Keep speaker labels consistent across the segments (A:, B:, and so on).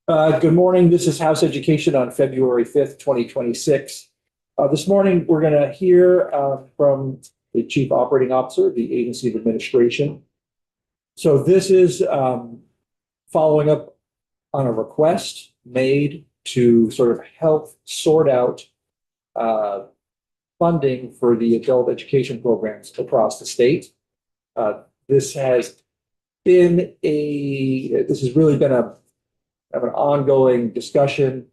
A: Good morning. This is House Education on February 5th, 2026. This morning, we're going to hear from the Chief Operating Officer of the Agency of Administration. So this is following up on a request made to sort of help sort out funding for the adult education programs across the state. This has really been an ongoing discussion.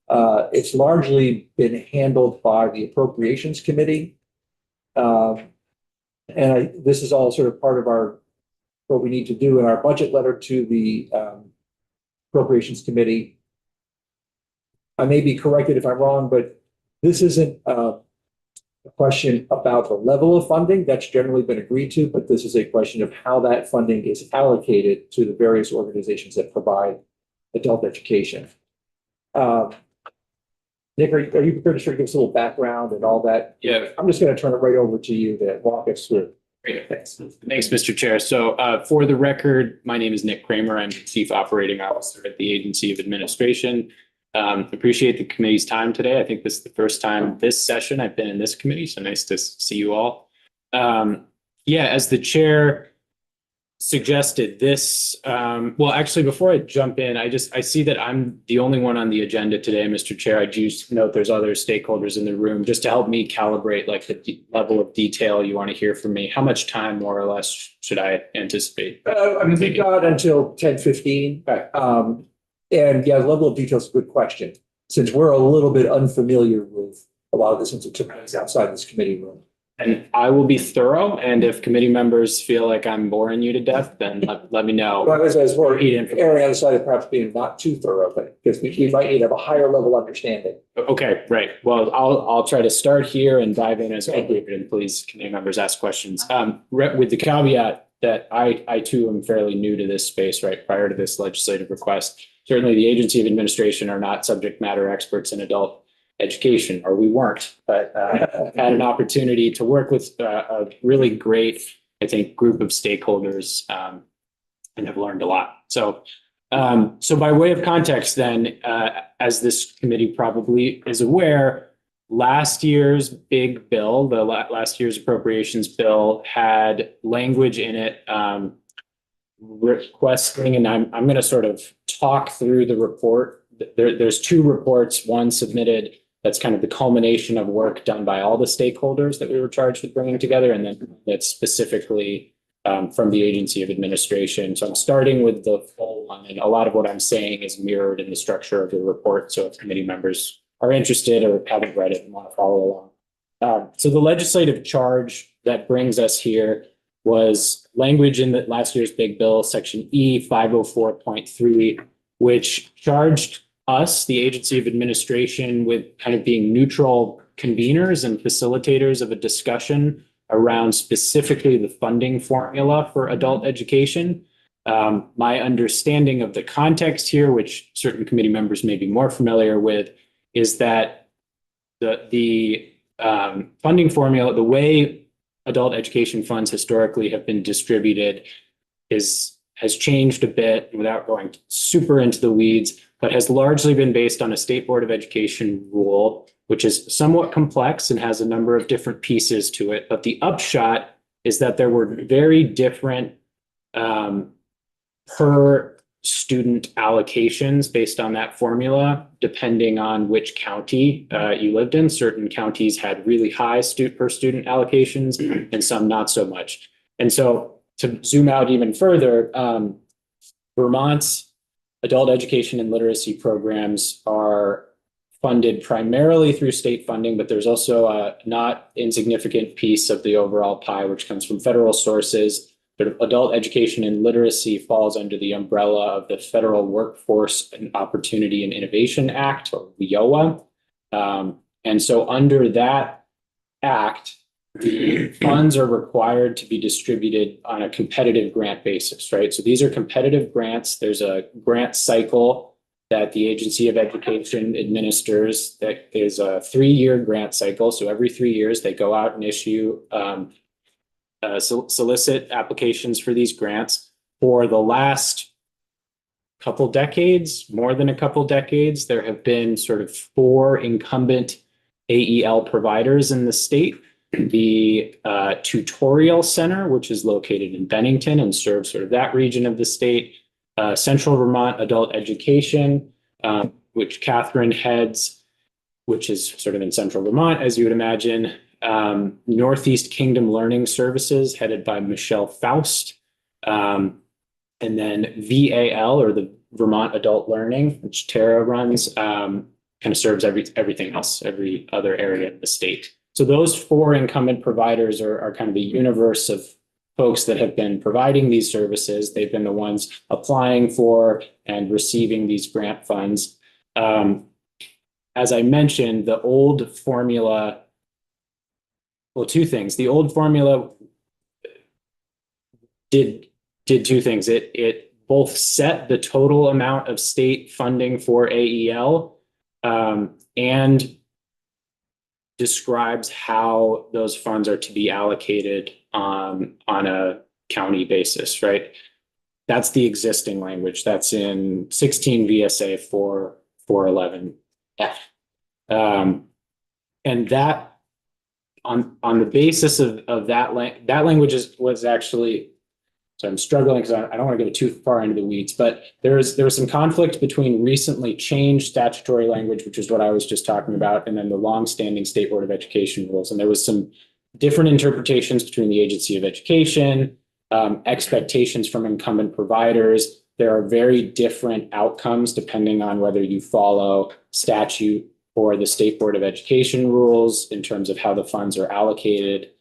A: It's largely been handled by the Appropriations Committee. This is all sort of part of what we need to do in our budget letter to the Appropriations Committee. I may be corrected if I'm wrong, but this isn't a question about the level of funding. That's generally been agreed to, but this is a question of how that funding is allocated to the various organizations that provide adult education. Nick, are you prepared to sort of give us a little background and all that?
B: Yeah.
A: I'm just going to turn it right over to you to walk us through.
B: Great. Thanks, Mr. Chair. So for the record, my name is Nick Kramer. I'm Chief Operating Officer at the Agency of Administration. Appreciate the committee's time today. I think this is the first time this session I've been in this committee, so nice to see you all. As the chair suggested this, well, actually, before I jump in, I see that I'm the only one on the agenda today, Mr. Chair. I do note there's other stakeholders in the room, just to help me calibrate like the level of detail you want to hear from me. How much time more or less should I anticipate?
A: We've got until 10:15.
B: Okay.
A: And yeah, the level of detail is a good question, since we're a little bit unfamiliar with a lot of this since it took place outside this committee room.
B: And I will be thorough, and if committee members feel like I'm boring you to death, then let me know.
A: Well, as we're erring on the side of perhaps being not too thorough, but because we might need to have a higher level understanding.
B: Okay, right. Well, I'll try to start here and dive in as appropriate, and please, committee members, ask questions. With the caveat that I too am fairly new to this space, right, prior to this legislative request. Certainly the Agency of Administration are not subject matter experts in adult education, or we weren't, but had an opportunity to work with a really great, I think, group of stakeholders and have learned a lot. So by way of context then, as this committee probably is aware, last year's big bill, the last year's appropriations bill, had language in it requesting, and I'm going to sort of talk through the report. There's two reports, one submitted that's kind of the culmination of work done by all the stakeholders that we were charged with bringing together, and then that's specifically from the Agency of Administration. So I'm starting with the full one, and a lot of what I'm saying is mirrored in the structure of the report. So if committee members are interested or haven't read it and want to follow along. So the legislative charge that brings us here was language in the last year's big bill, section E 504.3, which charged us, the Agency of Administration, with kind of being neutral conveners and facilitators of a discussion around specifically the funding formula for adult education. My understanding of the context here, which certain committee members may be more familiar with, is that the funding formula, the way adult education funds historically have been distributed has changed a bit without going super into the weeds, but has largely been based on a State Board of Education rule, which is somewhat complex and has a number of different pieces to it. But the upshot is that there were very different per student allocations based on that formula, depending on which county you lived in. Certain counties had really high per student allocations and some not so much. And so to zoom out even further, Vermont's adult education and literacy programs are funded primarily through state funding, but there's also a not insignificant piece of the overall pie, which comes from federal sources. Adult education and literacy falls under the umbrella of the Federal Workforce and Opportunity and Innovation Act, or WIOA. And so under that act, the funds are required to be distributed on a competitive grant basis, right? So these are competitive grants. There's a grant cycle that the Agency of Education administers that is a 3-year grant cycle. So every 3 years, they go out and issue solicit applications for these grants. For the last couple decades, more than a couple decades, there have been sort of 4 incumbent AEL providers in the state. The Tutorial Center, which is located in Bennington and serves sort of that region of the state. Central Vermont Adult Education, which Catherine heads, which is sort of in Central Vermont, as you would imagine. Northeast Kingdom Learning Services, headed by Michelle Faust. And then VAL, or the Vermont Adult Learning, which Tara runs, kind of serves everything else, every other area of the state. So those 4 incumbent providers are kind of the universe of folks that have been providing these services. They've been the ones applying for and receiving these grant funds. As I mentioned, the old formula, well, 2 things. The old formula did 2 things. It both set the total amount of state funding for AEL and describes how those funds are to be allocated on a county basis, right? That's the existing language. That's in 16 VSA 411F. And that on the basis of that language was actually, so I'm struggling because I don't want to go too far into the weeds, but there was some conflict between recently changed statutory language, which is what I was just talking about, and then the longstanding State Board of Education rules. And there was some different interpretations between the Agency of Education, expectations from incumbent providers. There are very different outcomes depending on whether you follow statute or the State Board of Education rules in terms of how the funds are allocated.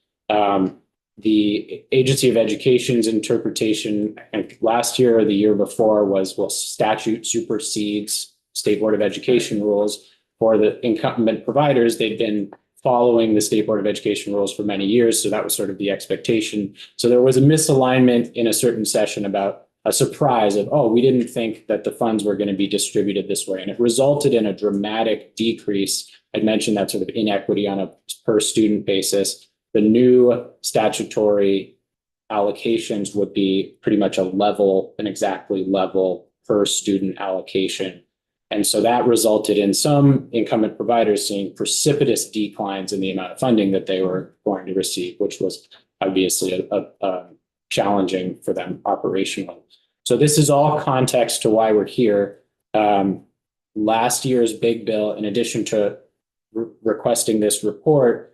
B: The Agency of Education's interpretation, I think last year or the year before, was, well, statute supersedes State Board of Education rules. For the incumbent providers, they've been following the State Board of Education rules for many years, so that was sort of the expectation. So there was a misalignment in a certain session about a surprise of, oh, we didn't think that the funds were going to be distributed this way. And it resulted in a dramatic decrease. I'd mentioned that sort of inequity on a per student basis. The new statutory allocations would be pretty much an exactly level per student allocation. And so that resulted in some incumbent providers seeing precipitous declines in the amount of funding that they were going to receive, which was obviously a challenging for them operationally. So this is all context to why we're here. Last year's big bill, in addition to requesting this report,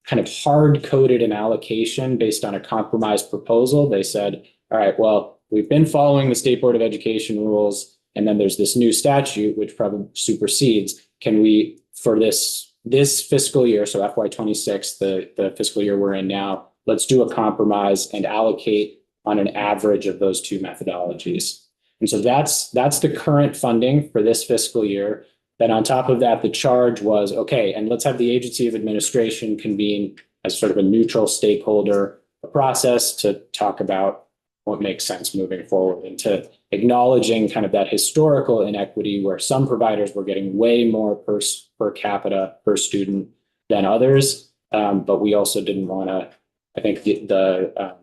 B: kind of hard-coded an allocation based on a compromise proposal. They said, all right, well, we've been following the State Board of Education rules, and then there's this new statute, which probably supersedes. Can we, for this fiscal year, so FY26, the fiscal year we're in now, let's do a compromise and allocate on an average of those 2 methodologies. And so that's the current funding for this fiscal year. Then on top of that, the charge was, okay, and let's have the Agency of Administration convene as sort of a neutral stakeholder process to talk about what makes sense moving forward, and to acknowledging kind of that historical inequity where some providers were getting way more per capita per student than others. But we also didn't want to, I think the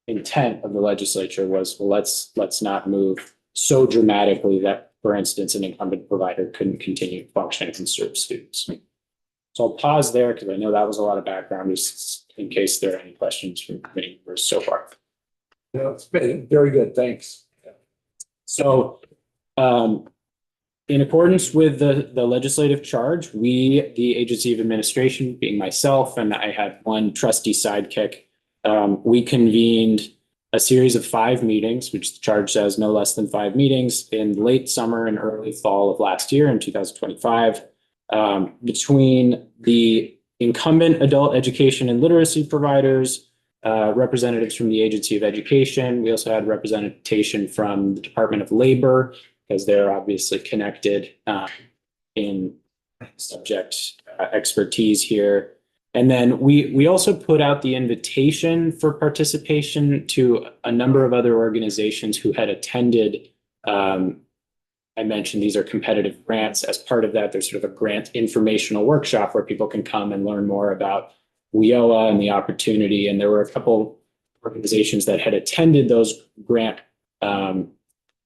B: intent of the legislature was, well, let's not move so dramatically that, for instance, an incumbent provider couldn't continue to function and serve students. So I'll pause there because I know that was a lot of background, just in case there are any questions from committee members so far.
A: No, it's been very good. Thanks.
B: So in accordance with the legislative charge, we, the Agency of Administration, being myself, and I had one trustee sidekick, we convened a series of 5 meetings, which the charge says no less than 5 meetings, in late summer and early fall of last year in 2025, between the incumbent adult education and literacy providers, representatives from the Agency of Education. We also had representation from the Department of Labor, because they're obviously connected in subject expertise here. And then we also put out the invitation for participation to a number of other organizations who had attended. I mentioned these are competitive grants. As part of that, there's sort of a grant informational workshop where people can come and learn more about WIOA and the opportunity. And there were a couple organizations that had attended those grant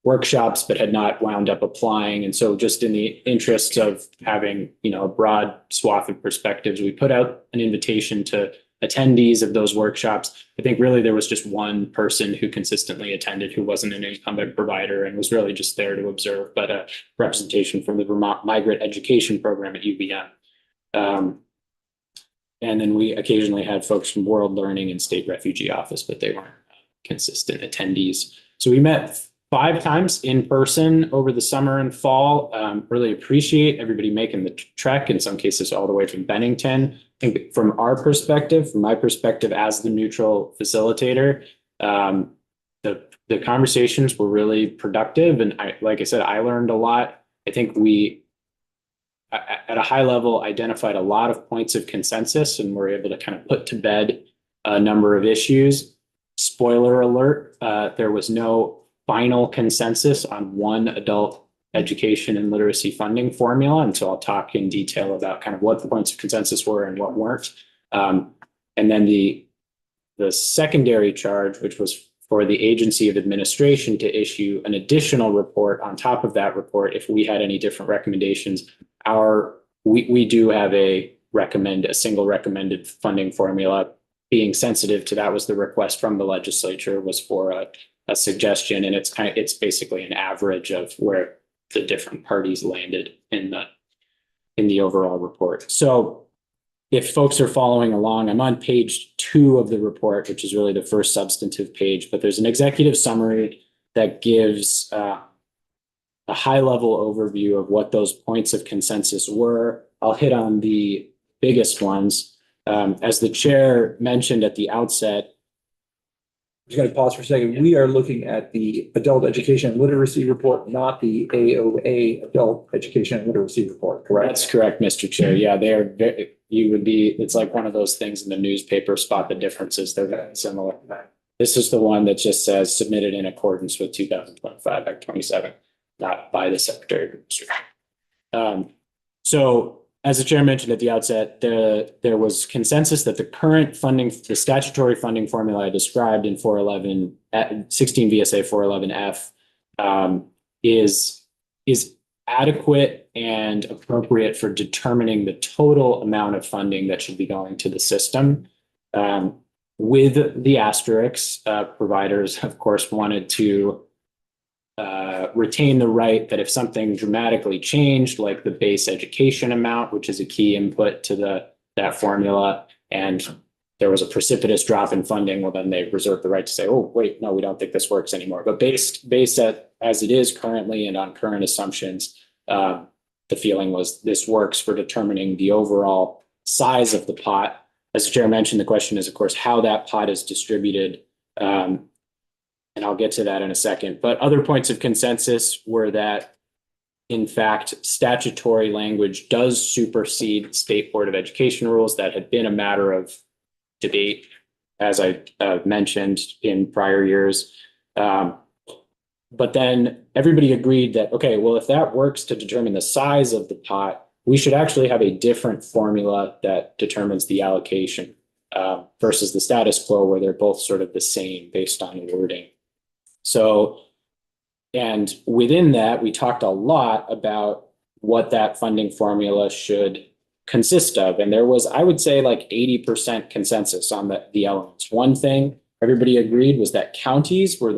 B: workshops, but had not wound up applying. And so just in the interest of having, a broad swath of perspectives, we put out an invitation to attendees of those workshops. I think really there was just one person who consistently attended who wasn't an incumbent provider and was really just there to observe, but a representation from the Vermont Migrant Education Program at UVM. And then we occasionally had folks from World Learning and State Refugee Office, but they weren't consistent attendees. So we met 5 times in person over the summer and fall. Really appreciate everybody making the trek, in some cases all the way from Bennington. I think from my perspective as the neutral facilitator, the conversations were really productive. And like I said, I learned a lot. I think we, at a high level, identified a lot of points of consensus and were able to kind of put to bed a number of issues. Spoiler alert, there was no final consensus on one adult education and literacy funding formula. And so I'll talk in detail about kind of what the points of consensus were and what weren't. And then the secondary charge, which was for the Agency of Administration to issue an additional report on top of that report if we had any different recommendations. We do have a single recommended funding formula. Being sensitive to that was the request from the legislature, was for a suggestion, and it's basically an average of where the different parties landed in the overall report. So if folks are following along, I'm on page 2 of the report, which is really the first substantive page, but there's an executive summary that gives a high-level overview of what those points of consensus were. I'll hit on the biggest ones. As the chair mentioned at the outset,
A: I'm just going to pause for a second. We are looking at the Adult Education and Literacy Report, not the AOA Adult Education and Literacy Report, correct?
B: That's correct, Mr. Chair. Yeah, they are it's like one of those things in the newspaper, spot the differences. They're very similar. This is the one that just says submitted in accordance with 2025 Act 27, not by the Secretary of Administration. So as the chair mentioned at the outset, there was consensus that the statutory funding formula I described in 16 VSA 411F is adequate and appropriate for determining the total amount of funding that should be going to the system. With the asterisks, providers, of course, wanted to retain the right that if something dramatically changed, like the base education amount, which is a key input to that formula, and there was a precipitous drop in funding, well, then they reserve the right to say, oh, wait, no, we don't think this works anymore. But based as it is currently and on current assumptions, the feeling was this works for determining the overall size of the pot. As the chair mentioned, the question is, of course, how that pot is distributed. And I'll get to that in a second. But other points of consensus were that, in fact, statutory language does supersede State Board of Education rules. That had been a matter of debate, as I mentioned in prior years. But then everybody agreed that, okay, well, if that works to determine the size of the pot, we should actually have a different formula that determines the allocation versus the status quo, where they're both sort of the same based on the wording. So, and within that, we talked a lot about what that funding formula should consist of. And there was, I would say, like 80% consensus on the elements. One thing everybody agreed was that counties were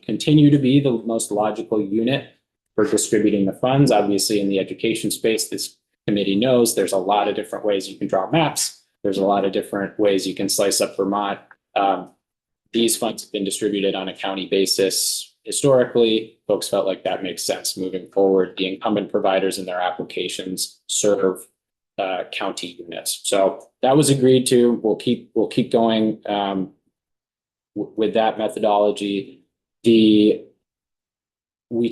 B: continue to be the most logical unit for distributing the funds. Obviously, in the education space, this committee knows there's a lot of different ways you can draw maps. There's a lot of different ways you can slice up Vermont. These funds have been distributed on a county basis historically. Folks felt like that makes sense moving forward. The incumbent providers in their applications serve county units. So that was agreed to. We'll keep going with that methodology. We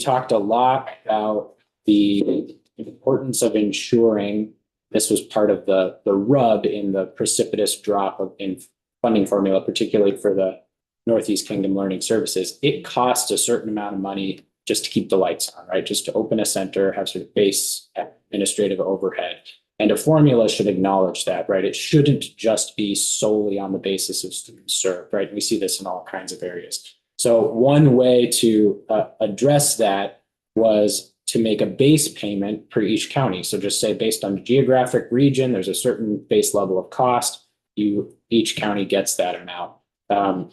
B: talked a lot about the importance of ensuring, this was part of the rub in the precipitous drop in funding formula, particularly for the Northeast Kingdom Learning Services. It costs a certain amount of money just to keep the lights on, right? Just to open a center, have sort of base administrative overhead. And a formula should acknowledge that, right? It shouldn't just be solely on the basis of students served, right? We see this in all kinds of areas. So one way to address that was to make a base payment per each county. So just say based on the geographic region, there's a certain base level of cost. Each county gets that amount.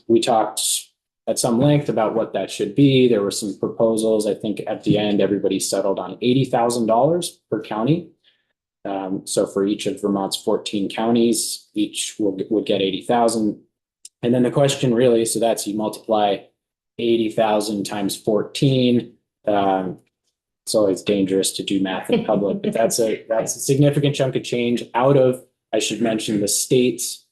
B: We talked at some length about what that should be. There were some proposals. I think at the end, everybody settled on $80,000 per county. So for each of Vermont's 14 counties, each would get 80,000. And then the question really, so that's you multiply 80,000 times 14. It's always dangerous to do math in public, but that's a significant chunk of change out of, I should mention, the state's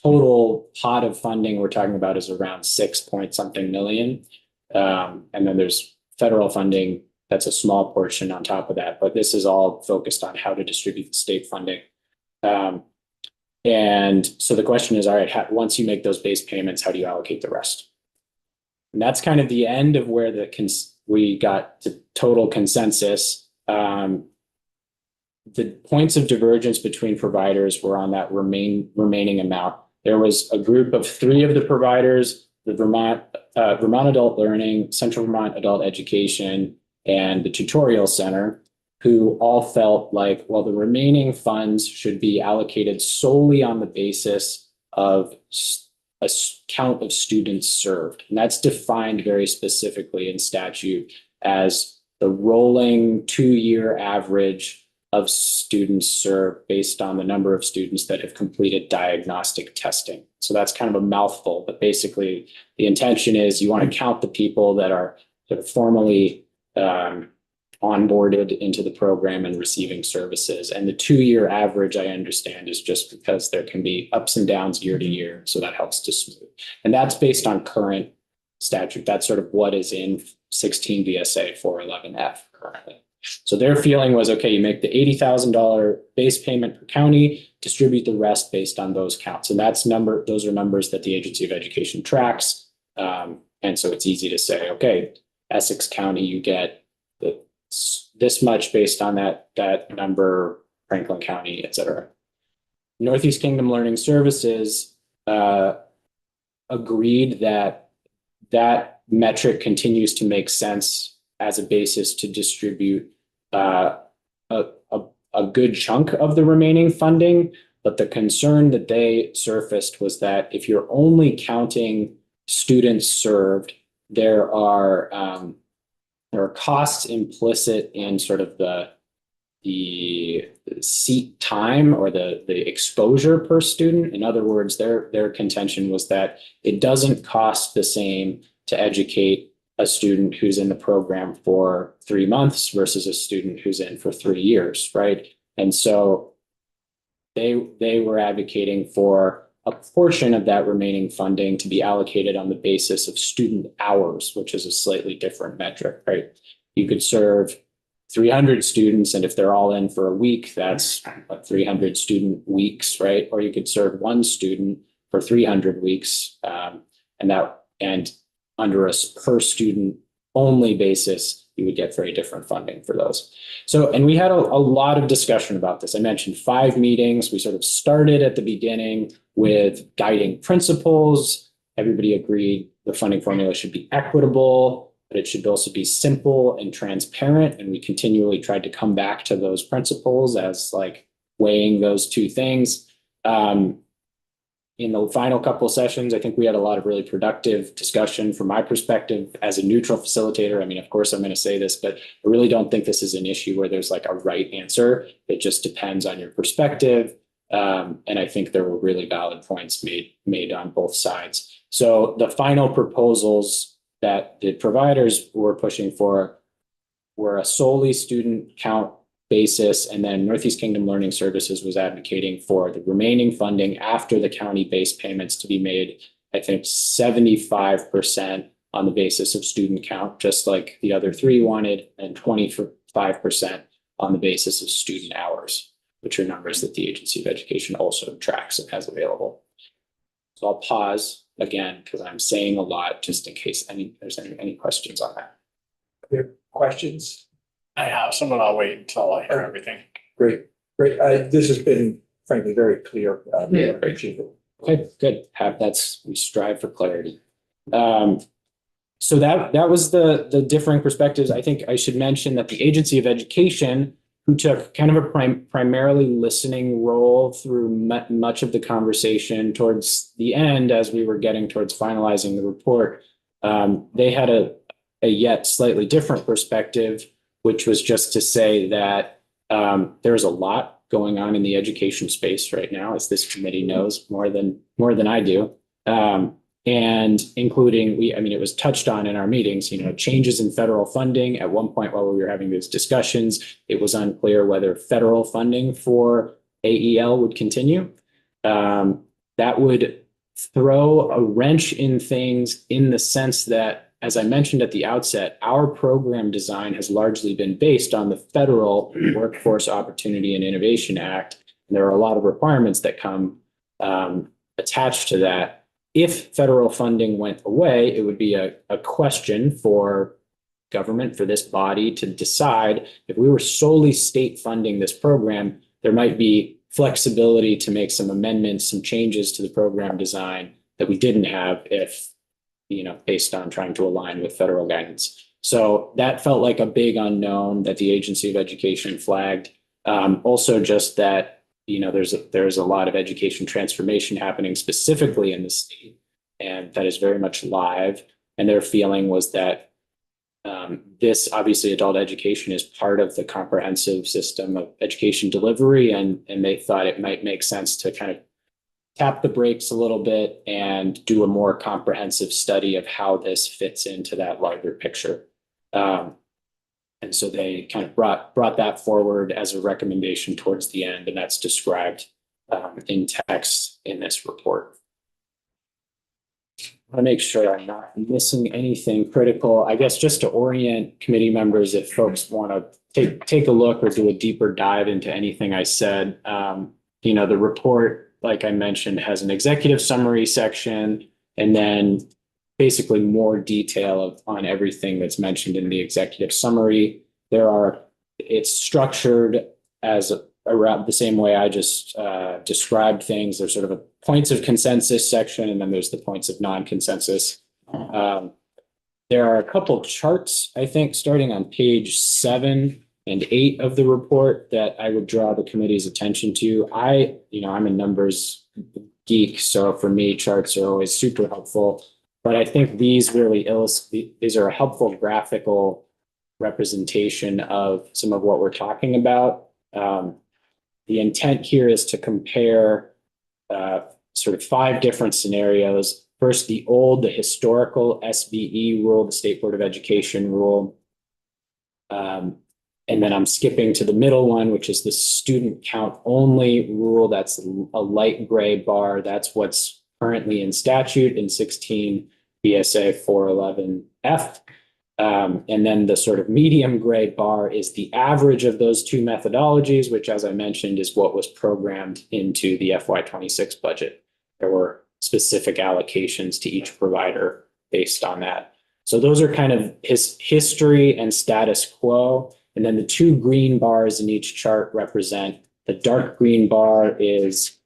B: total pot of funding we're talking about is around 6 point something million. And then there's federal funding. That's a small portion on top of that, but this is all focused on how to distribute the state funding. And so the question is, all right, once you make those base payments, how do you allocate the rest? And that's kind of the end of where we got to total consensus. The points of divergence between providers were on that remaining amount. There was a group of 3 of the providers, the Vermont Adult Learning, Central Vermont Adult Education, and the Tutorial Center, who all felt like, well, the remaining funds should be allocated solely on the basis of a count of students served. And that's defined very specifically in statute as the rolling 2-year average of students served based on the number of students that have completed diagnostic testing. So that's kind of a mouthful, but basically the intention is you want to count the people that are sort of formally onboarded into the program and receiving services. And the 2-year average, I understand, is just because there can be ups and downs year to year. So that helps to smooth. And that's based on current statute. That's sort of what is in 16 VSA 411F currently. So their feeling was, okay, you make the $80,000 base payment per county, distribute the rest based on those counts. And those are numbers that the Agency of Education tracks. And so it's easy to say, okay, Essex County, you get this much based on that number, Franklin County, et cetera. Northeast Kingdom Learning Services agreed that metric continues to make sense as a basis to distribute a good chunk of the remaining funding. But the concern that they surfaced was that if you're only counting students served, there are costs implicit in sort of the seat time or the exposure per student. In other words, their contention was that it doesn't cost the same to educate a student who's in the program for 3 months versus a student who's in for 3 years, right? And so they were advocating for a portion of that remaining funding to be allocated on the basis of student hours, which is a slightly different metric, right? You could serve 300 students, and if they're all in for a week, that's 300 student weeks, right? Or you could serve 1 student for 300 weeks, and under a per student only basis, you would get very different funding for those. So, and we had a lot of discussion about this. I mentioned 5 meetings. We sort of started at the beginning with guiding principles. Everybody agreed the funding formula should be equitable, but it should also be simple and transparent. And we continually tried to come back to those principles as like weighing those 2 things. In the final couple of sessions, I think we had a lot of really productive discussion from my perspective as a neutral facilitator. I mean, of course, I'm going to say this, but I really don't think this is an issue where there's like a right answer. It just depends on your perspective. And I think there were really valid points made on both sides. So the final proposals that the providers were pushing for were a solely student count basis, and then Northeast Kingdom Learning Services was advocating for the remaining funding after the county base payments to be made, I think 75% on the basis of student count, just like the other 3 wanted, and 25% on the basis of student hours, which are numbers that the Agency of Education also tracks and has available. So I'll pause again because I'm saying a lot just in case there's any questions on that.
A: There questions?
C: I have some, and I'll wait until I hear everything.
A: Great. This has been frankly very clear.
B: Okay, good. We strive for clarity. So that was the differing perspectives. I think I should mention that the Agency of Education, who took kind of a primarily listening role through much of the conversation towards the end, as we were getting towards finalizing the report, they had a yet slightly different perspective, which was just to say that there's a lot going on in the education space right now, as this committee knows more than I do. And including, it was touched on in our meetings, changes in federal funding. At one point while we were having these discussions, it was unclear whether federal funding for AEL would continue. That would throw a wrench in things in the sense that, as I mentioned at the outset, our program design has largely been based on the federal Workforce Opportunity and Innovation Act. And there are a lot of requirements that come attached to that. If federal funding went away, it would be a question for government, for this body to decide. If we were solely state funding this program, there might be flexibility to make some amendments, some changes to the program design that we didn't have if, based on trying to align with federal guidance. So that felt like a big unknown that the Agency of Education flagged. Also just that, there's a lot of education transformation happening specifically in the state, and that is very much live. And their feeling was that this, obviously, adult education is part of the comprehensive system of education delivery, and they thought it might make sense to kind of tap the brakes a little bit and do a more comprehensive study of how this fits into that larger picture. And so they kind of brought that forward as a recommendation towards the end, and that's described in text in this report. I want to make sure I'm not missing anything critical. I guess just to orient committee members, if folks want to take a look or do a deeper dive into anything I said, the report, like I mentioned, has an executive summary section, and then basically more detail on everything that's mentioned in the executive summary. It's structured as around the same way I just described things. There's sort of a points of consensus section, and then there's the points of non-consensus. There are a couple charts, I think, starting on page 7 and 8 of the report that I would draw the committee's attention to. I'm a numbers geek, so for me, charts are always super helpful. But I think these really illustrate, these are a helpful graphical representation of some of what we're talking about. The intent here is to compare sort of 5 different scenarios. First, the historical SBE rule, the State Board of Education rule. And then I'm skipping to the middle one, which is the student count only rule. That's a light gray bar. That's what's currently in statute in 16 BSA 411F. And then the sort of medium gray bar is the average of those 2 methodologies, which, as I mentioned, is what was programmed into the FY26 budget. There were specific allocations to each provider based on that. So those are kind of history and status quo. And then the 2 green bars in each chart represent, the dark green bar is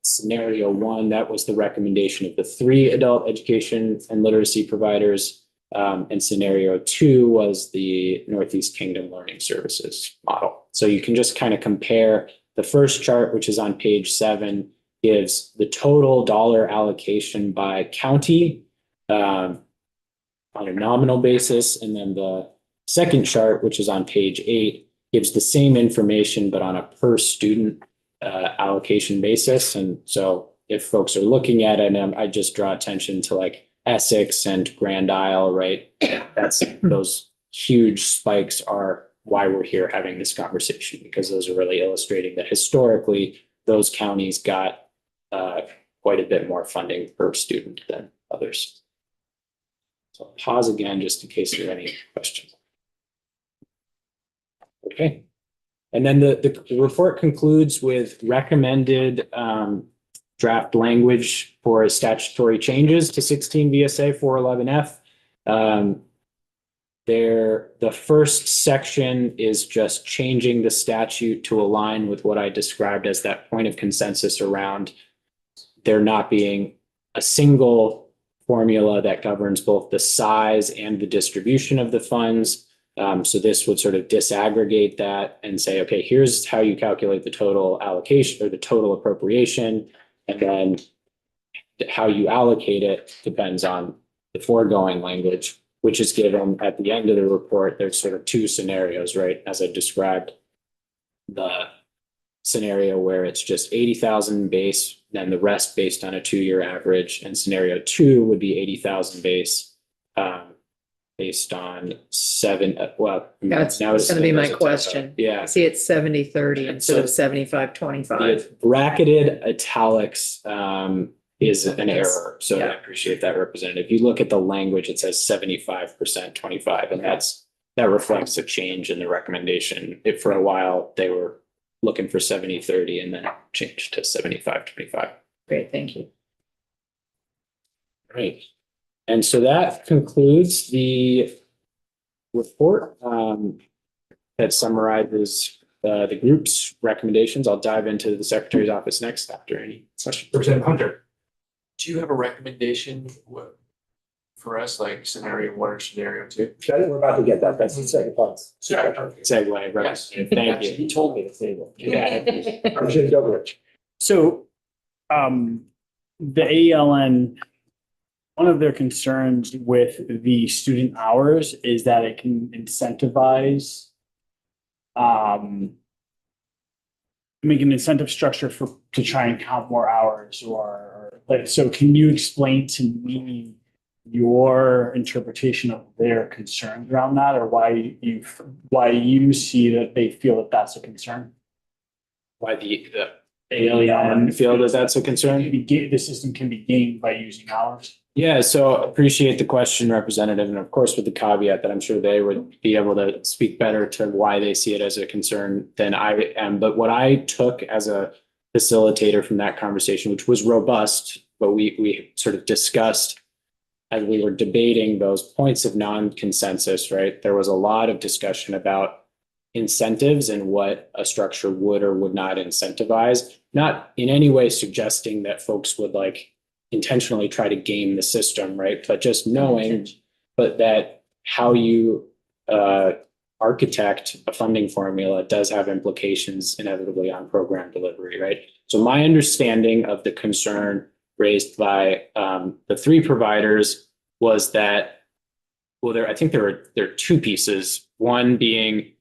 B: scenario 1. That was the recommendation of the 3 adult education and literacy providers. And scenario 2 was the Northeast Kingdom Learning Services model. So you can just kind of compare the first chart, which is on page 7, gives the total dollar allocation by county on a nominal basis. And then the second chart, which is on page 8, gives the same information, but on a per student allocation basis. And so if folks are looking at it, and I just draw attention to like Essex and Grand Isle, right? Those huge spikes are why we're here having this conversation, because those are really illustrating that historically those counties got quite a bit more funding per student than others. So I'll pause again just in case there are any questions. Okay. And then the report concludes with recommended draft language for statutory changes to 16 VSA 411F. The first section is just changing the statute to align with what I described as that point of consensus around there not being a single formula that governs both the size and the distribution of the funds. So this would sort of disaggregate that and say, okay, here's how you calculate the total allocation or the total appropriation. And then how you allocate it depends on the foregoing language, which is given at the end of the report. There's sort of two scenarios, right? As I described, the scenario where it's just 80,000 base, then the rest based on a 2-year average. And scenario 2 would be 80,000 base, based on
D: That's
B: now it's
D: gonna be my
B: there's a typo.
D: question.
B: Yeah.
D: I see it's 70-30 instead of
B: So-
D: 75-25.
B: The bracketed italics is an error. So I
D: Yeah.
B: appreciate that, Representative. If you look at the language, it says 75%, 25, and that reflects a change in the recommendation. If for a while they were looking for 70-30 and then changed to 75-25.
D: Great, thank you.
B: Right. And so that concludes the report that summarizes the group's recommendations. I'll dive into the Secretary's office next after any questions.
A: Representative Hunter.
E: Do you have a recommendation for us, like scenario 1 or scenario 2?
A: We're about to get that. That's the second part.
B: Segue, Representative. Thank you.
E: He told me to say that.
B: Yeah.
A: Representative Governor.
C: So, the ALN, one of their concerns with the student hours is that it can incentivize, make an incentive structure to try and count more hours or like, so can you explain to me your interpretation of their concerns around that, or why you see that they feel that that's a concern?
B: Why the
C: ALN
B: feel that that's a concern?
C: The system can be gained by using hours.
B: Yeah, so appreciate the question, Representative, and of course with the caveat that I'm sure they would be able to speak better to why they see it as a concern than I am. But what I took as a facilitator from that conversation, which was robust, but we sort of discussed as we were debating those points of non-consensus, right? There was a lot of discussion about incentives and what a structure would or would not incentivize, not in any way suggesting that folks would like intentionally try to game the system, right? But just knowing, but that how you architect a funding formula does have implications inevitably on program delivery, right? So my understanding of the concern raised by the 3 providers was that, well, I think there are 2 pieces. One being,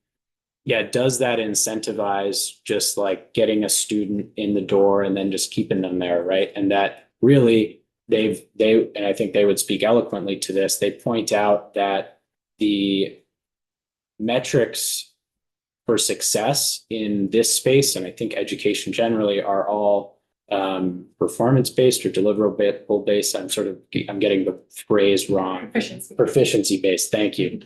B: yeah, does that incentivize just like getting a student in the door and then just keeping them there, right? And that really and I think they would speak eloquently to this. They point out that the metrics for success in this space, and I think education generally, are all performance-based or deliverable-based. I'm getting the phrase wrong. Proficiency based. Thank you.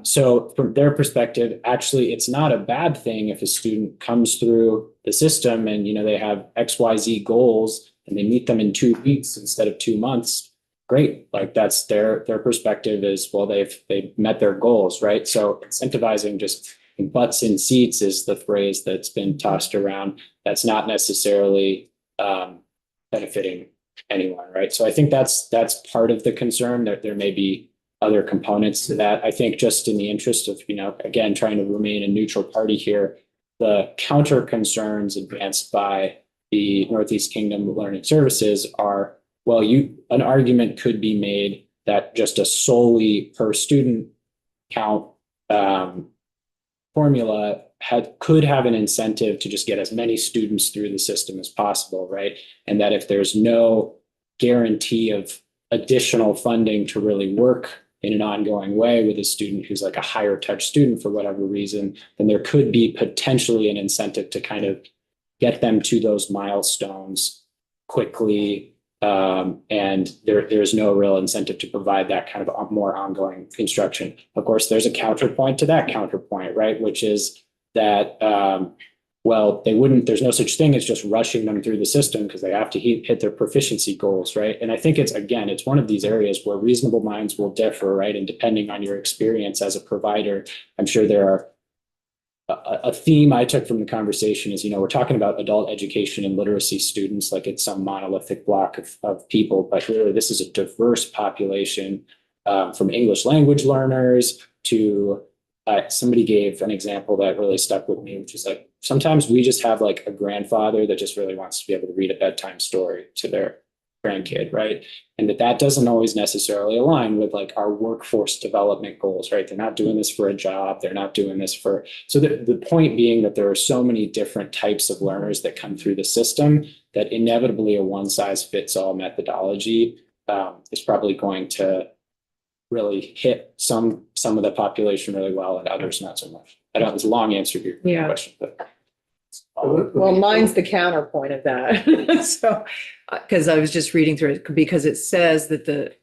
B: So from their perspective, actually, it's not a bad thing if a student comes through the system and, they have XYZ goals and they meet them in 2 weeks instead of 2 months. Great. Like that's their perspective is, well, they've met their goals, right? So incentivizing just butts in seats is the phrase that's been tossed around. That's not necessarily benefiting anyone, right? So I think that's part of the concern. There may be other components to that. I think just in the interest of, again, trying to remain a neutral party here, the counter concerns advanced by the Northeast Kingdom Learning Services are, well, an argument could be made that just a solely per student count formula could have an incentive to just get as many students through the system as possible, right? And that if there's no guarantee of additional funding to really work in an ongoing way with a student who's like a higher touch student for whatever reason, then there could be potentially an incentive to kind of get them to those milestones quickly. And there's no real incentive to provide that kind of more ongoing construction. Of course, there's a counterpoint to that counterpoint, right? Which is that, well, there's no such thing as just rushing them through the system because they have to hit their proficiency goals, right? And I think it's one of these areas where reasonable minds will differ, right? And depending on your experience as a provider, I'm sure there are a theme I took from the conversation is, we're talking about adult education and literacy students, like it's some monolithic block of people, but really this is a diverse population, from English language learners to, somebody gave an example that really stuck with me, which is like, sometimes we just have like a grandfather that just really wants to be able to read a bedtime story to their grandkid, right? And that doesn't always necessarily align with like our workforce development goals, right? They're not doing this for a job. They're not doing this for, so the point being that there are so many different types of learners that come through the system that inevitably a one size fits all methodology is probably going to really hit some of the population really well and others not so much. I know it's a long answer to your
D: Yeah.
B: question, but.
D: Well, mine's the counterpoint of that. So, because I was just reading through it, because it says that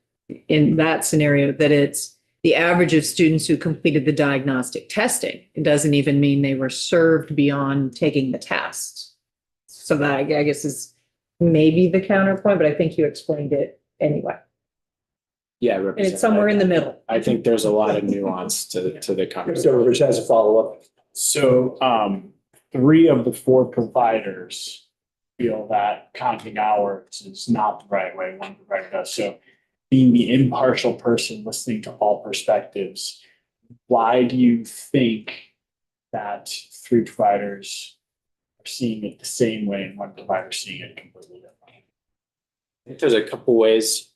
D: in that scenario, that it's the average of students who completed the diagnostic testing. It doesn't even mean they were served beyond taking the test. So that I guess is maybe the counterpoint, but I think you explained it anyway.
B: Yeah.
D: And it's somewhere in the middle.
B: I think there's a lot of nuance to the conversation.
A: So Rich has a follow-up.
C: So 3 of the 4 providers feel that counting hours is not the right way. One provider does. So being the impartial person listening to all perspectives, why do you think that 3 providers are seeing it the same way and one provider seeing it completely different?
B: I think there's a couple ways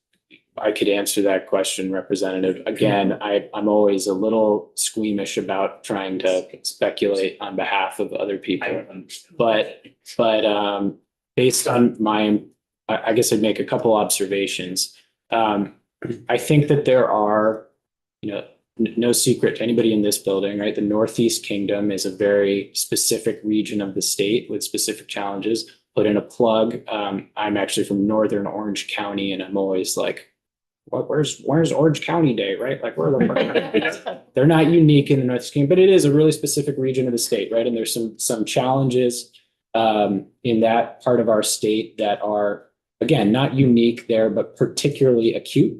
B: I could answer that question, Representative. Again, I'm always a little squeamish about trying to speculate on behalf of other people. But based on I guess I'd make a couple observations. I think that there are, no secret to anybody in this building, right? The Northeast Kingdom is a very specific region of the state with specific challenges. Put in a plug. I'm actually from Northern Orange County, and I'm always like, where's Orange County Day, right? Like they're not unique in the Northeast Kingdom, but it is a really specific region of the state, right? And there's some challenges in that part of our state that are, again, not unique there, but particularly acute.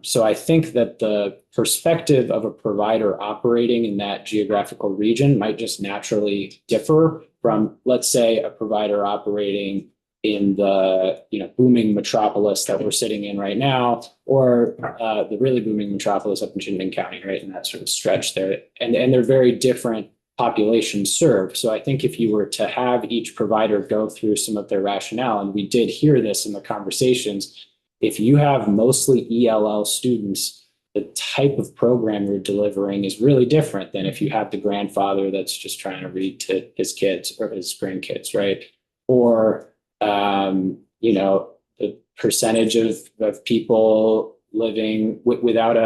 B: So I think that the perspective of a provider operating in that geographical region might just naturally differ from, let's say, a provider operating in the booming metropolis that we're sitting in right now, or the really booming metropolis up in Chittenden County, right? And that sort of stretch there. And they're very different populations served. So I think if you were to have each provider go through some of their rationale, and we did hear this in the conversations, if you have mostly ELL students, the type of program you're delivering is really different than if you have the grandfather that's just trying to read to his kids or his grandkids, right? Or the percentage of people living without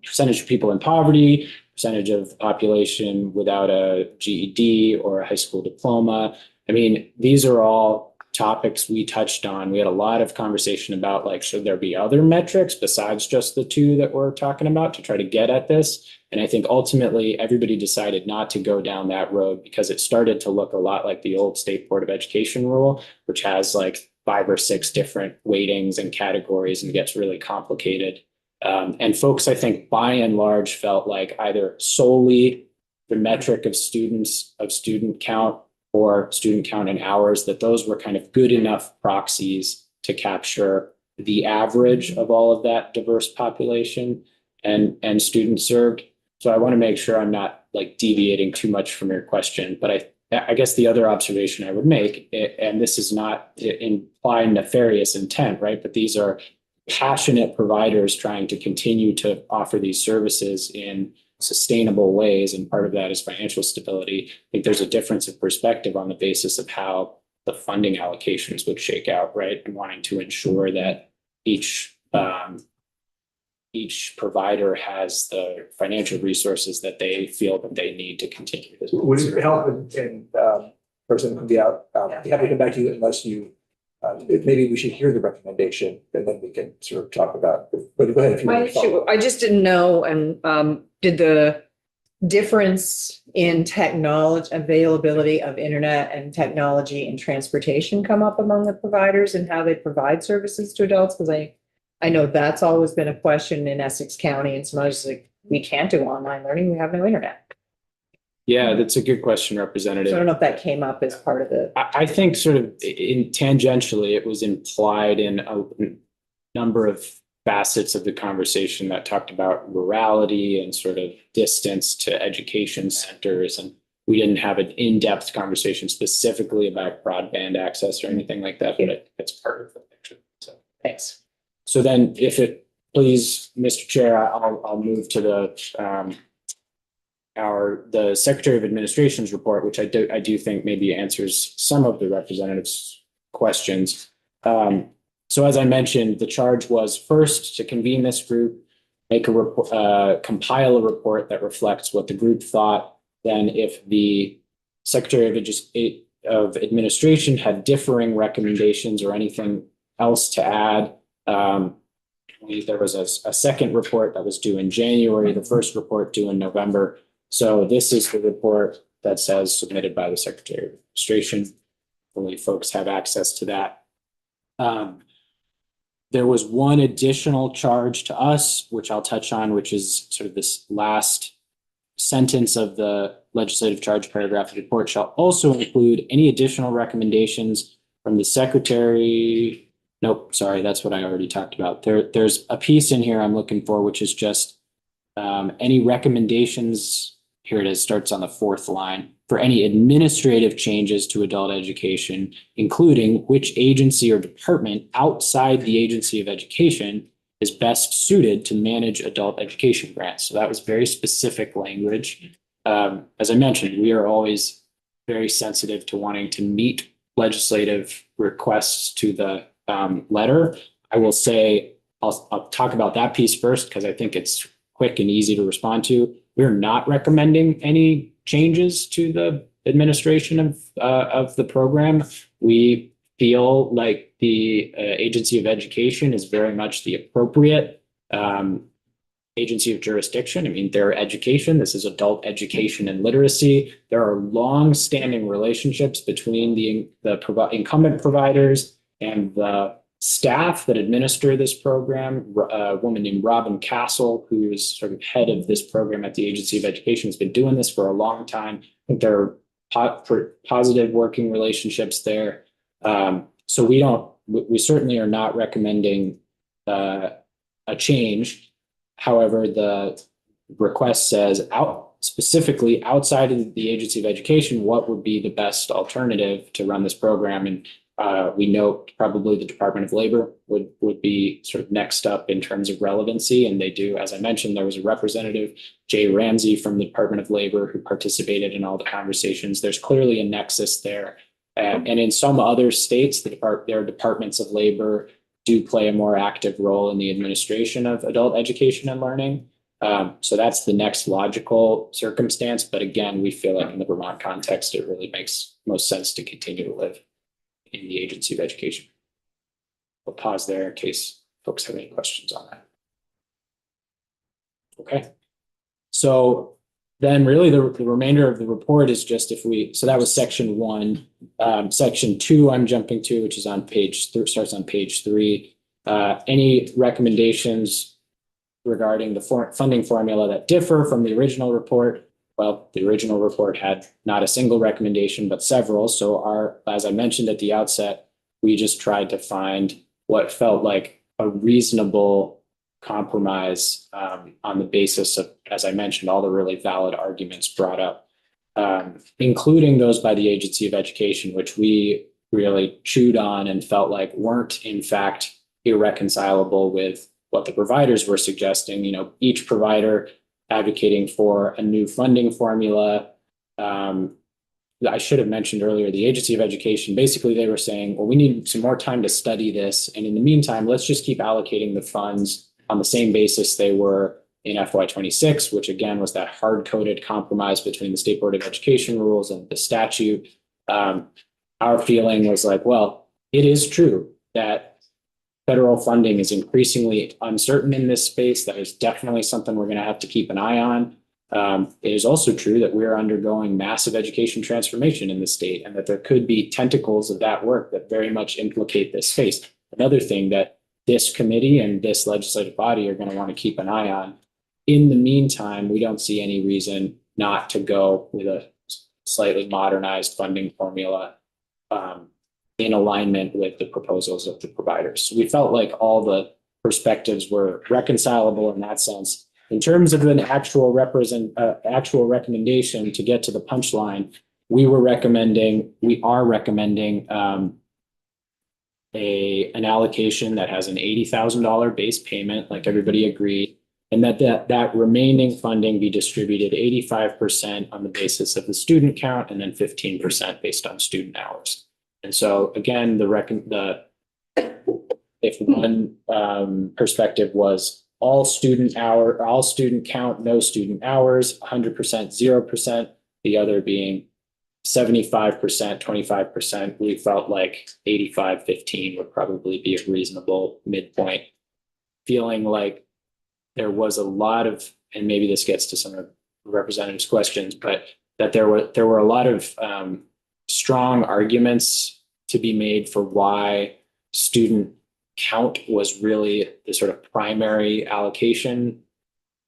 B: percentage of people in poverty, percentage of population without a GED or a high school diploma. I mean, these are all topics we touched on. We had a lot of conversation about, like, should there be other metrics besides just the 2 that we're talking about to try to get at this? And I think ultimately everybody decided not to go down that road because it started to look a lot like the old State Board of Education rule, which has like 5 or 6 different weightings and categories and gets really complicated. And folks, I think by and large felt like either solely the metric of student count or student count in hours, that those were kind of good enough proxies to capture the average of all of that diverse population and students served. So I want to make sure I'm not like deviating too much from your question, but I guess the other observation I would make, and this is not implying nefarious intent, right? But these are passionate providers trying to continue to offer these services in sustainable ways. And part of that is financial stability. I think there's a difference of perspective on the basis of how the funding allocations would shake out, right? And wanting to ensure that each provider has the financial resources that they feel that they need to continue this.
A: Would it help and person can be out, happy to come back to you unless you, maybe we should hear the recommendation and then we can sort of talk about, but go ahead. If you want to follow.
D: I just didn't know, and did the difference in technology, availability of internet and technology and transportation come up among the providers and how they provide services to adults? Because I know that's always been a question in Essex County and some others, like, we can't do online learning, we have no internet.
B: Yeah, that's a good question,
D: So I
B: Representative.
D: don't know if that came up as part of the,
B: I think sort of in tangentially, it was implied in a number of facets of the conversation that talked about rurality and sort of distance to education centers. And we didn't have an in-depth conversation specifically about broadband access or anything like that, but it's part of the picture. So
D: thanks.
B: so then if it please, Mr. Chair, I'll move to the the Secretary of Administration's report, which I do think maybe answers some of the representative's questions. So as I mentioned, the charge was first to convene this group, make a report, compile a report that reflects what the group thought. Then if the Secretary of Administration had differing recommendations or anything else to add, there was a second report that was due in January, the first report due in November. So this is the report that says submitted by the Secretary of Administration. Only folks have access to that. There was one additional charge to us, which I'll touch on, which is sort of this last sentence of the legislative charge paragraph. The report shall also include any additional recommendations from the Secretary. Nope, sorry, that's what I already talked about. There's a piece in here I'm looking for, which is just any recommendations. Here it is, starts on the fourth line, for any administrative changes to adult education, including which agency or department outside the agency of education is best suited to manage adult education grants. So that was very specific language. As I mentioned, we are always very sensitive to wanting to meet legislative requests to the letter. I will say, I'll talk about that piece first because I think it's quick and easy to respond to. We're not recommending any changes to the administration of the program. We feel like the Agency of Education is very much the appropriate agency of jurisdiction. I mean, their education, this is adult education and literacy. There are long-standing relationships between the incumbent providers and the staff that administer this program. A woman named Robin Castle, who is sort of head of this program at the Agency of Education, has been doing this for a long time. I think there are positive working relationships there. So we certainly are not recommending a change. However, the request says specifically outside of the Agency of Education, what would be the best alternative to run this program? And we note probably the Department of Labor would be sort of next up in terms of relevancy. And they do, as I mentioned, there was a representative, Jay Ramsey from the Department of Labor, who participated in all the conversations. There's clearly a nexus there. And in some other states, their departments of labor do play a more active role in the administration of adult education and learning. So that's the next logical circumstance. But again, we feel like in the Vermont context, it really makes most sense to continue to live in the Agency of Education. We'll pause there in case folks have any questions on that. Okay. So then really the remainder of the report is just so that was section 1. Section 2 I'm jumping to, which is on starts on page 3. Any recommendations regarding the funding formula that differ from the original report? Well, the original report had not a single recommendation, but several. So as I mentioned at the outset, we just tried to find what felt like a reasonable compromise on the basis of, as I mentioned, all the really valid arguments brought up, including those by the Agency of Education, which we really chewed on and felt like weren't in fact irreconcilable with what the providers were suggesting. You know, each provider advocating for a new funding formula. I should have mentioned earlier, the Agency of Education, basically they were saying, well, we need some more time to study this. And in the meantime, let's just keep allocating the funds on the same basis they were in FY26, which again was that hard-coded compromise between the State Board of Education rules and the statute. Our feeling was like, well, it is true that federal funding is increasingly uncertain in this space. That is definitely something we're going to have to keep an eye on. It is also true that we're undergoing massive education transformation in the state, and that there could be tentacles of that work that very much implicate this space. Another thing that this committee and this legislative body are going to want to keep an eye on. In the meantime, we don't see any reason not to go with a slightly modernized funding formula in alignment with the proposals of the providers. So we felt like all the perspectives were reconcilable in that sense. In terms of an actual recommendation to get to the punchline, we are recommending an allocation that has an $80,000 base payment, like everybody agreed, and that remaining funding be distributed 85% on the basis of the student count and then 15% based on student hours. And so again, if one perspective was all student count, no student hours, 100%, 0%, the other being 75%, 25%, we felt like 85-15 would probably be a reasonable midpoint. Feeling like there was a lot of, and maybe this gets to some of the representatives' questions, but that there were a lot of strong arguments to be made for why student count was really the sort of primary allocation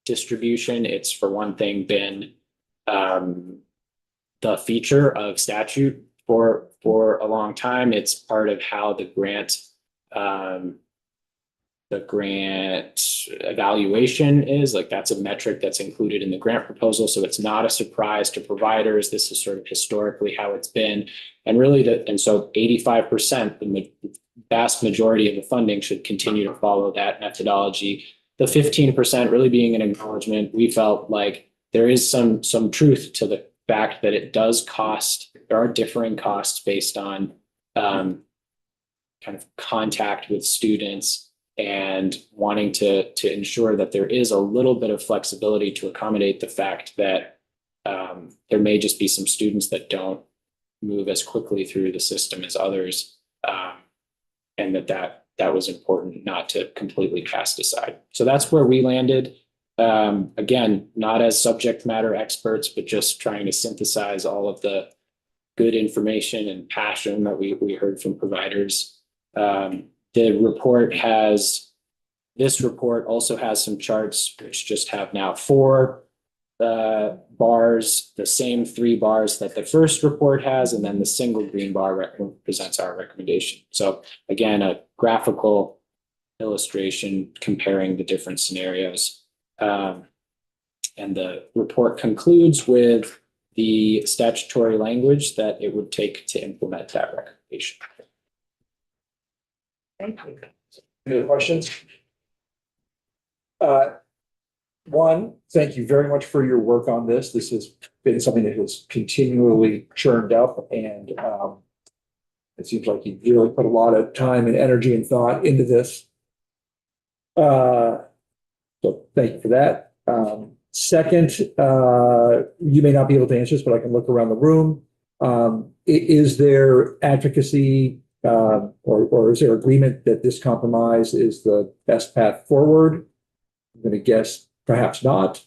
B: distribution. It's, for one thing, been the feature of statute for a long time. It's part of how the grant evaluation is. Like, that's a metric that's included in the grant proposal. So it's not a surprise to providers. This is sort of historically how it's been. And really, and so 85%, the vast majority of the funding should continue to follow that methodology. The 15% really being an acknowledgement. We felt like there is some truth to the fact that it does cost, there are differing costs based on kind of contact with students, and wanting to ensure that there is a little bit of flexibility to accommodate the fact that there may just be some students that don't move as quickly through the system as others, and that was important not to completely cast aside. So that's where we landed. Again, not as subject matter experts, but just trying to synthesize all of the good information and passion that we heard from providers. This report also has some charts which just have now 4 bars, the same 3 bars that the first report has, and then the single green bar represents our recommendation. So again, a graphical illustration comparing the different scenarios. And the report concludes with the statutory language that it would take to implement that recommendation.
D: Thank you.
A: Any other questions? One, thank you very much for your work on this. This has been something that has continually churned up, and it seems like you really put a lot of time and energy and thought into this. So thank you for that. Second, you may not be able to answer this, but I can look around the room. Is there advocacy or is there agreement that this compromise is the best path forward? I'm going to guess perhaps not.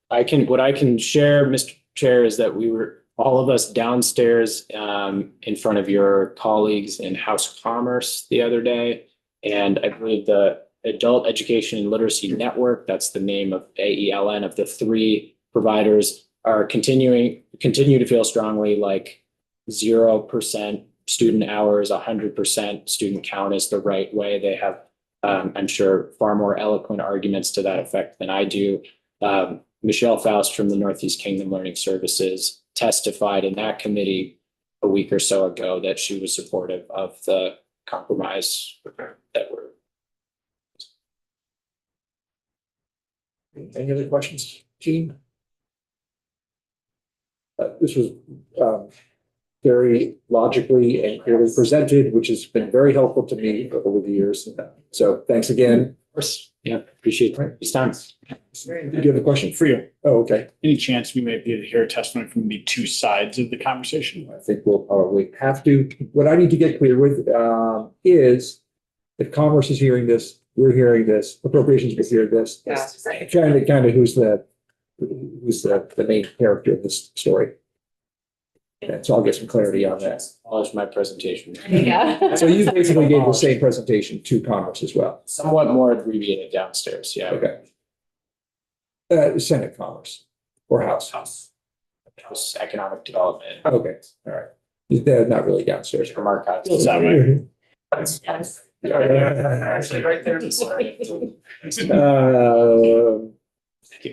B: What I can share, Mr. Chair, is that we were, all of us, downstairs in front of your colleagues in House of Commerce the other day. And I believe the Adult Education and Literacy Network, that's the name of AELN, of the 3 providers, are continue to feel strongly like 0% student hours, 100% student count is the right way. They have, I'm sure, far more eloquent arguments to that effect than I do. Michelle Faust from the Northeast Kingdom Learning Services testified in that committee a week or so ago that she was supportive of the compromise that we're.
A: Any other questions, Gene? This was very logically and clearly presented, which has been very helpful to me over the years. So thanks again.
B: Of course. Yeah, appreciate this time.
A: Do you have a question?
C: For you,
A: Oh, okay.
C: any chance we might be able to hear testimony from the 2 sides of the conversation?
A: I think we'll probably have to. What I need to get clear with is if Commerce is hearing this, we're hearing this, appropriations will hear this.
D: Yeah.
A: Kind of who's the main character of this story. And so I'll get some clarity on that.
B: Polish my presentation.
D: Yeah.
A: So you basically gave the same presentation to Commerce as well.
B: Somewhat more abbreviated downstairs. Yeah.
A: Okay. Senate Commerce or House.
B: economic development.
A: Okay, all right. They're not really downstairs.
B: From our cuts.
C: Feels that way.
E: Actually, right there.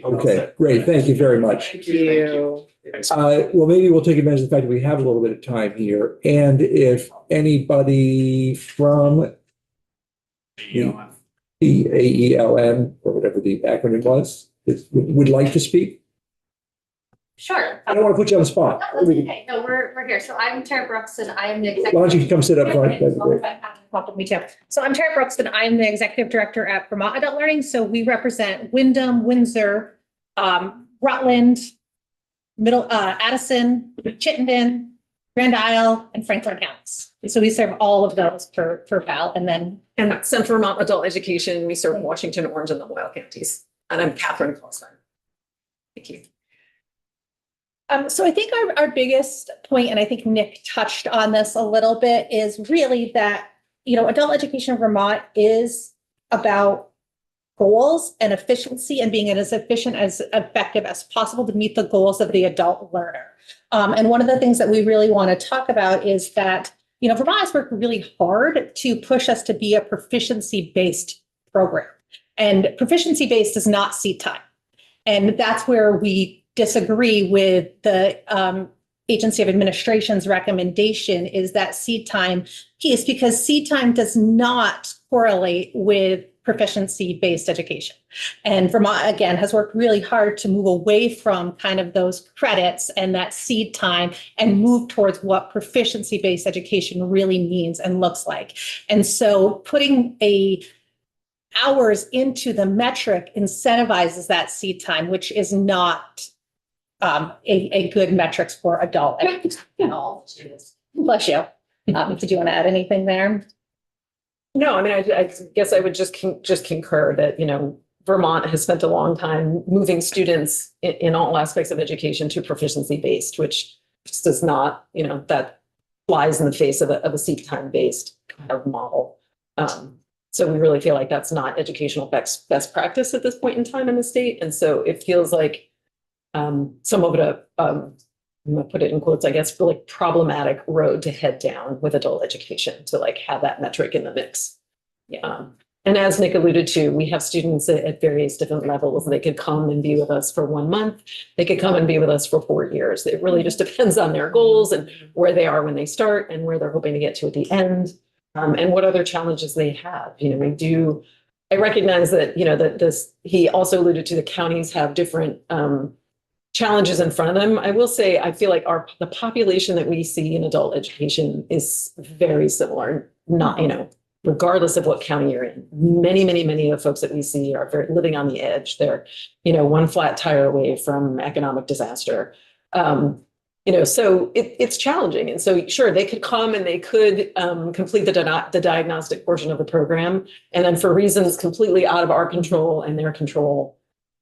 A: Okay, great. Thank you very much.
E: Thank you.
A: Well, maybe we'll take advantage of the fact that we have a little bit of time here. And if anybody from the AELN, or whatever the acronym was, would like to speak,
F: Sure.
A: I don't want to put you on the spot.
F: No, that's okay. No, we're here. So I'm Tara Brooks and I am the executive.
A: Why don't you come sit up front? That'd be great.
F: Me too. So I'm Tara Brooks and I'm the executive director at Vermont Adult Learning. So we represent Wyndham, Windsor, Rutland, Addison, Chittenden, Grand Isle, and Franklin counties. So we serve all of those for Val, and then
D: And Central Vermont Adult Education, we serve Washington, Orange, and the Loyal counties. And I'm Catherine Clausen. Thank you.
F: So I think our biggest point, and I think Nick touched on this a little bit, is really that, adult education in Vermont is about goals and efficiency and being as efficient as effective as possible to meet the goals of the adult learner. And one of the things that we really want to talk about is that, Vermont has worked really hard to push us to be a proficiency-based program. And proficiency-based is not seat time. And that's where we disagree with the Agency of Administration's recommendation, is that seat time piece, because seat time does not correlate with proficiency-based education. And Vermont, again, has worked really hard to move away from kind of those credits and that seed time and move towards what proficiency-based education really means and looks like. And so putting hours into the metric incentivizes that seed time, which is not a good metrics for adult. Bless you. Did you want to add anything there?
D: No, I mean, I guess I would just concur that, Vermont has spent a long time moving students in all aspects of education to proficiency-based, which just does not, that flies in the face of a seat time-based kind of model. So we really feel like that's not educational best practice at this point in time in the state. And so it feels like some of it, I'm gonna put it in quotes, I guess, for like problematic road to head down with adult education to like have that metric in the mix. Yeah. And as Nick alluded to, we have students at various different levels. They could come and be with us for 1 month. They could come and be with us for 4 years. It really just depends on their goals and where they are when they start and where they're hoping to get to at the end, and what other challenges they have. I recognize that, he also alluded to the counties have different challenges in front of them. I will say, I feel like the population that we see in adult education is very similar, regardless of what county you're in. Many, many, many of the folks that we see are living on the edge. They're, one flat tire away from economic disaster. So it's challenging. And so sure, they could come and they could complete the diagnostic portion of the program. And then for reasons completely out of our control and their control,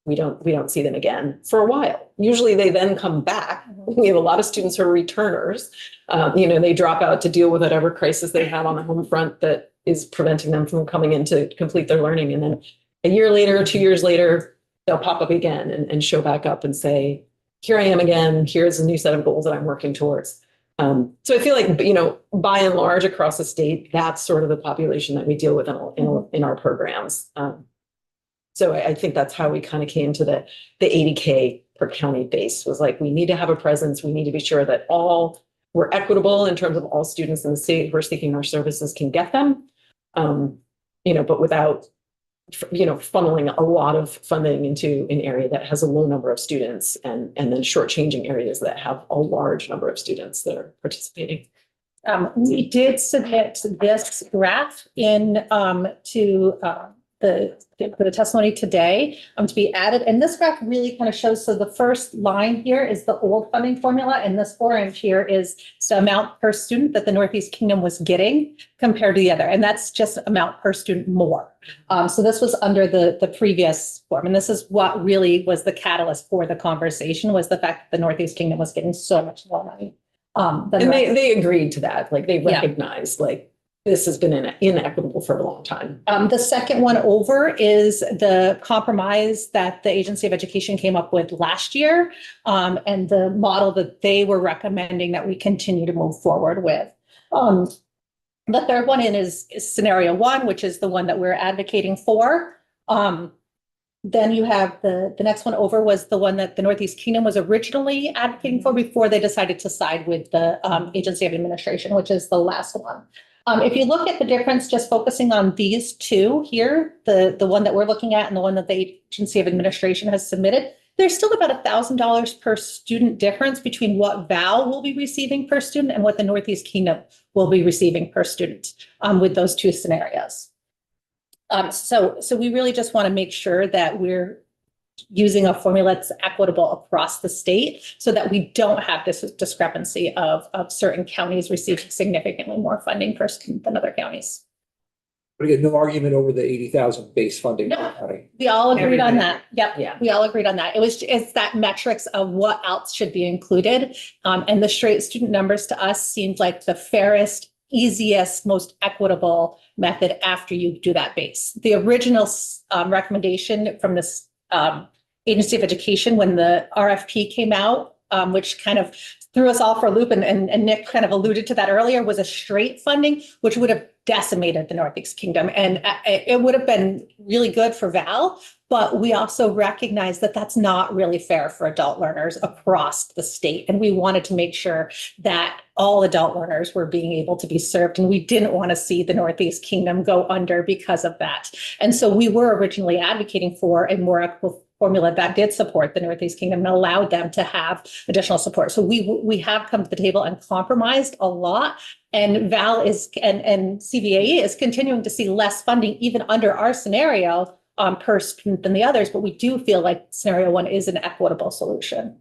D: we don't see them again for a while. Usually they then come back. We have a lot of students who are returners. They drop out to deal with whatever crisis they have on the home front that is preventing them from coming in to complete their learning. And then a year later, 2 years later, they'll pop up again and show back up and say, here I am again, here's a new set of goals that I'm working towards. So I feel like, by and large across the state, that's sort of the population that we deal with in our programs. So I think that's how we kind of came to the 80K per county base, was like, we need to have a presence. We need to be sure that we're equitable in terms of all students in the state who are seeking our services can get them. But without, funneling a lot of funding into an area that has a low number of students and then shortchanging areas that have a large number of students that are participating.
F: We did submit this graph to the testimony today to be added. And this graph really kind of shows, so the first line here is the old funding formula, and this orange here is the amount per student that the Northeast Kingdom was getting compared to the other. And that's just amount per student more. So this was under the previous form. And this is what really was the catalyst for the conversation, was the fact that the Northeast Kingdom was getting so much more money.
D: And they agreed to that. Like they recognized,
G: this has been inequitable for a long time.
F: The second one over is the compromise that the Agency of Education came up with last year, and the model that they were recommending that we continue to move forward with. The third one is scenario one, which is the one that we're advocating for. Then you have the next one over was the one that the Northeast Kingdom was originally advocating for before they decided to side with the Agency of Administration, which is the last one. If you look at the difference, just focusing on these two here, the one that we're looking at and the one that the Agency of Administration has submitted, there's still about $1,000 per student difference between what Val will be receiving per student and what the Northeast Kingdom will be receiving per student with those two scenarios. So we really just want to make sure that we're using a formula that's equitable across the state so that we don't have this discrepancy of certain counties receiving significantly more funding per student than other counties.
A: But again, no argument over the 80,000 base funding.
F: No. We all agreed on that. Yep.
G: Yeah.
F: We all agreed on that. It's that metrics of what else should be included. And the straight student numbers to us seemed like the fairest, easiest, most equitable method after you do that base. The original recommendation from this Agency of Education when the RFP came out, which kind of threw us all for a loop, and Nick kind of alluded to that earlier, was a straight funding, which would have decimated the Northeast Kingdom. And it would have been really good for Val, but we also recognize that that's not really fair for adult learners across the state. And we wanted to make sure that all adult learners were being able to be served. And we didn't want to see the Northeast Kingdom go under because of that. And so we were originally advocating for a more equitable formula that did support the Northeast Kingdom and allowed them to have additional support. So we have come to the table and compromised a lot. And Val is and CVAE is continuing to see less funding even under our scenario per student than the others. But we do feel like scenario one is an equitable solution.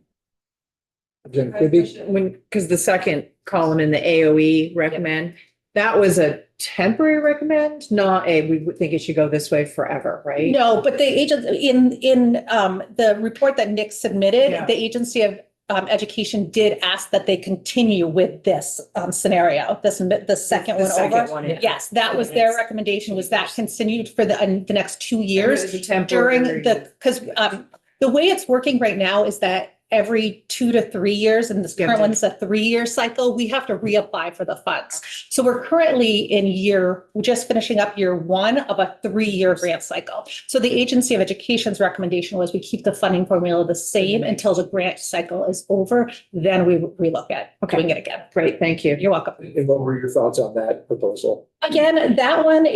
A: Jen Quibby?
D: Because the second column in the AOE recommend, that was a temporary recommend, not we would think it should go this way forever, right?
F: No, but the agent in the report that Nick submitted,
D: Yeah.
F: the Agency of Education did ask that they continue with this scenario, the second
D: The
F: one
D: second
F: over.
D: one, yeah.
F: Yes, that was their recommendation, was that continued for the next 2 years during because the way it's working right now is that every 2 to 3 years, and this current one's a 3-year cycle, we have to reapply for the funds. So we're currently we're just finishing up year 1 of a 3-year grant cycle. So the Agency of Education's recommendation was we keep the funding formula the same until the grant cycle is over, then we relook at doing it again.
D: Great, thank you.
F: You're welcome.
A: And what were your thoughts on that proposal?
F: Again, that one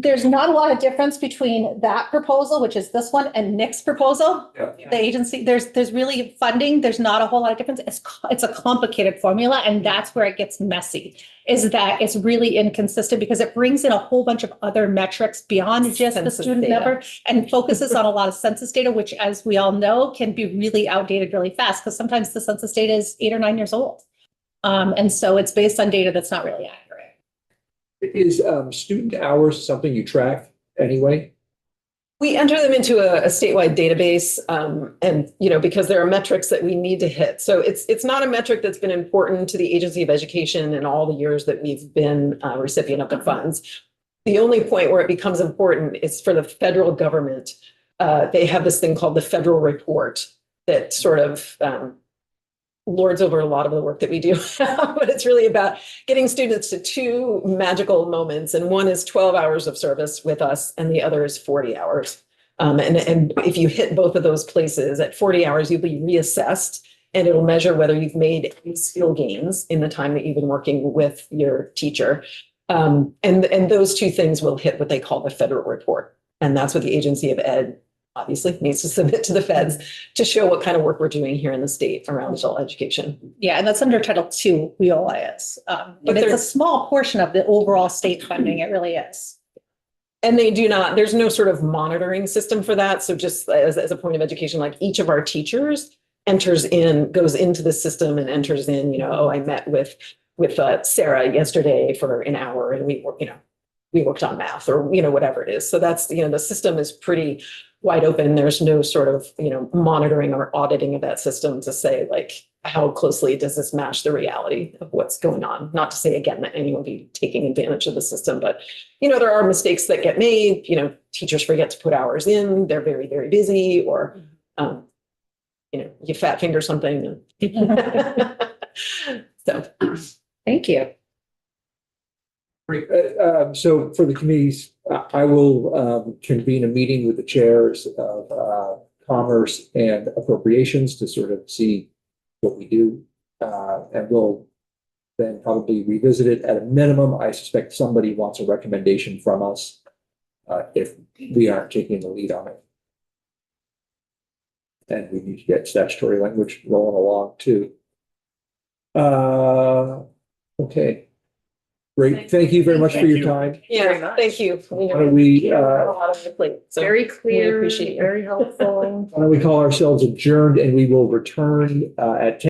F: there's not a lot of difference between that proposal, which is this one, and Nick's proposal.
A: Yeah.
F: The agency, there's really funding. There's not a whole lot of difference. It's a complicated formula, and that's where it gets messy, is that it's really inconsistent because it brings in a whole bunch of other metrics beyond just the
G: Census
F: student
G: data.
F: number and focuses on a lot of census data, which, as we all know, can be really outdated really fast because sometimes the census data is 8 or 9 years old. And so it's based on data that's not really accurate.
A: Is student hours something you track anyway?
G: We enter them into a statewide database, and because there are metrics that we need to hit. So it's not a metric that's been important to the Agency of Education in all the years that we've been a recipient of the funds. The only point where it becomes important is for the federal government. They have this thing called the federal report that sort of lords over a lot of the work that we do, but it's really about getting students to 2 magical moments. And one is 12 hours of service with us, and the other is 40 hours. And if you hit both of those places at 40 hours, you'll be reassessed, and it'll measure whether you've made any skill gains in the time that you've been working with your teacher. And those 2 things will hit what they call the federal report. And that's what the Agency of Ed obviously needs to submit to the feds to show what kind of work we're doing here in the state around adult education.
F: Yeah, and that's under Title II, WIOA is. But it's a small portion of the overall state funding. It really is.
G: And there's no sort of monitoring system for that. So just as a point of education, like each of our teachers goes into the system and enters in, I met with Sarah yesterday for an hour and we worked on math or, whatever it is. So that's, the system is pretty wide open. There's no sort of, monitoring or auditing of that system to say like, how closely does this match the reality of what's going on? Not to say again that anyone be taking advantage of the system, but there are mistakes that get made. Teachers forget to put hours in. They're very, very busy, or you fat finger something. So
D: Thank you.
A: Great. So for the committees, I will convene a meeting with the chairs of Commerce and Appropriations to sort of see what we do. And we'll then probably revisit it. At a minimum, I suspect somebody wants a recommendation from us if we aren't taking the lead on it. And we need to get statutory language rolling along too. Okay. Great. Thank you very much for
C: Thank
A: your
C: you.
A: time.
G: yeah, thank you.
A: Why don't we,
G: You have a lot on your plate, so
D: Very
G: really
D: clear,
G: appreciate you.
D: very helpful.
A: why don't we call ourselves adjourned, and we will return at 10.